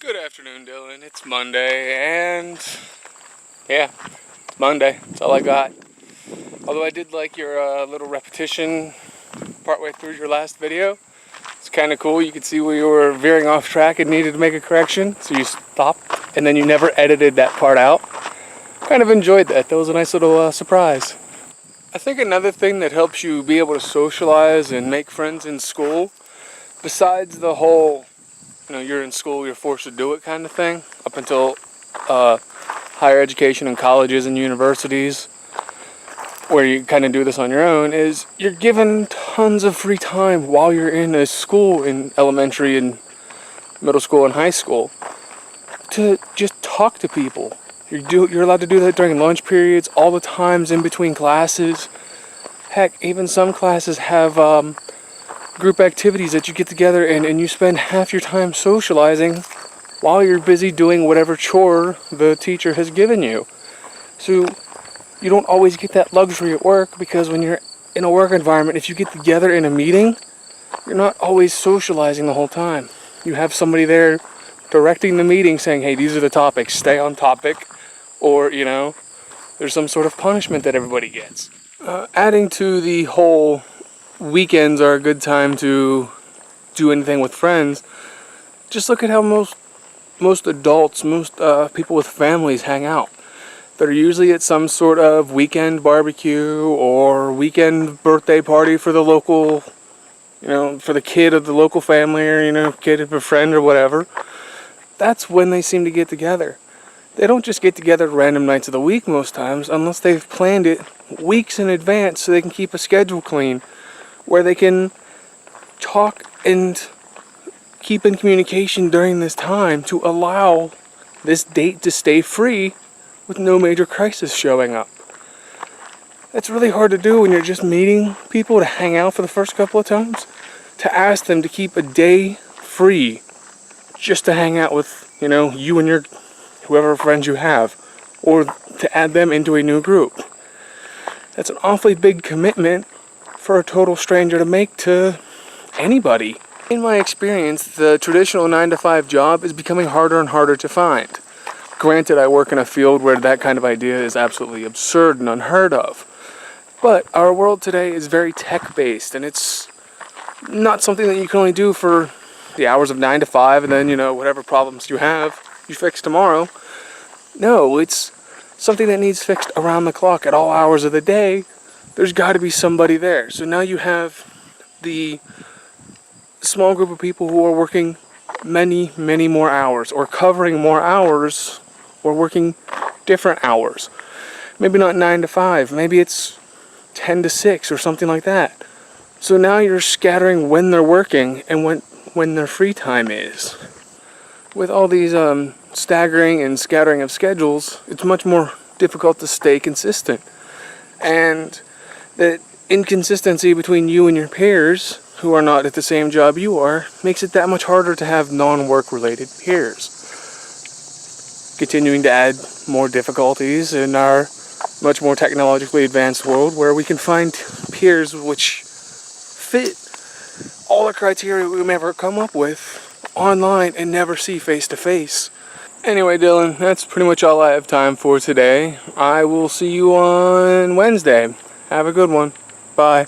Good afternoon, Dylan. It's Monday, and yeah, it's Monday. That's all I got. Although I did like your little repetition partway through your last video. It's kind of cool. You could see where you were veering off track and needed to make a correction, so you stopped, and then you never edited that part out. Kind of enjoyed that. That was a nice little surprise. I think another thing that helps you be able to socialize and make friends in school, besides the whole you're in school, you're forced to do it kind of thing, up until higher education and colleges and universities, where you kind of do this on your own, is you're given tons of free time while you're in a school, in elementary and middle school and high school, to just talk to people. You're allowed to do that during lunch periods, all the times in between classes. Heck, even some classes have group activities that you get together and you spend half your time socializing while you're busy doing whatever chore the teacher has given you. So you don't always get that luxury at work, because when you're in a work environment, if you get together in a meeting, you're not always socializing the whole time. You have somebody there directing the meeting saying, hey, these are the topics, stay on topic, or there's some sort of punishment that everybody gets. Adding to the whole weekends are a good time to do anything with friends, just look at how most adults, most people with families hang out. They're usually at some sort of weekend barbecue or weekend birthday party for the local, for the kid of the local family, or kid of a friend or whatever. That's when they seem to get together. They don't just get together random nights of the week most times, unless they've planned it weeks in advance so they can keep a schedule clean, where they can talk and keep in communication during this time to allow this date to stay free with no major crisis showing up. That's really hard to do when you're just meeting people to hang out for the first couple of times, to ask them to keep a day free just to hang out with, you and your whoever friends you have, or to add them into a new group. That's an awfully big commitment for a total stranger to make to anybody. In my experience, the traditional 9-to-5 job is becoming harder and harder to find. Granted, I work in a field where that kind of idea is absolutely absurd and unheard of. But our world today is very tech-based, and it's not something that you can only do for the hours of 9 to 5, and then, whatever problems you have, you fix tomorrow. No, it's something that needs fixed around the clock at all hours of the day. There's got to be somebody there. So now you have the small group of people who are working many, many more hours, or covering more hours, or working different hours. Maybe not 9 to 5, maybe it's 10 to 6 or something like that. So now you're scattering when they're working and when their free time is. With all these staggering and scattering of schedules, it's much more difficult to stay consistent. And that inconsistency between you and your peers, who are not at the same job you are, makes it that much harder to have non-work related peers. Continuing to add more difficulties in our much more technologically advanced world, where we can find peers which fit all the criteria we may ever come up with online and never see face to face. Anyway, Dylan, that's pretty much all I have time for today. I will see you on Wednesday. Have a good one. Bye.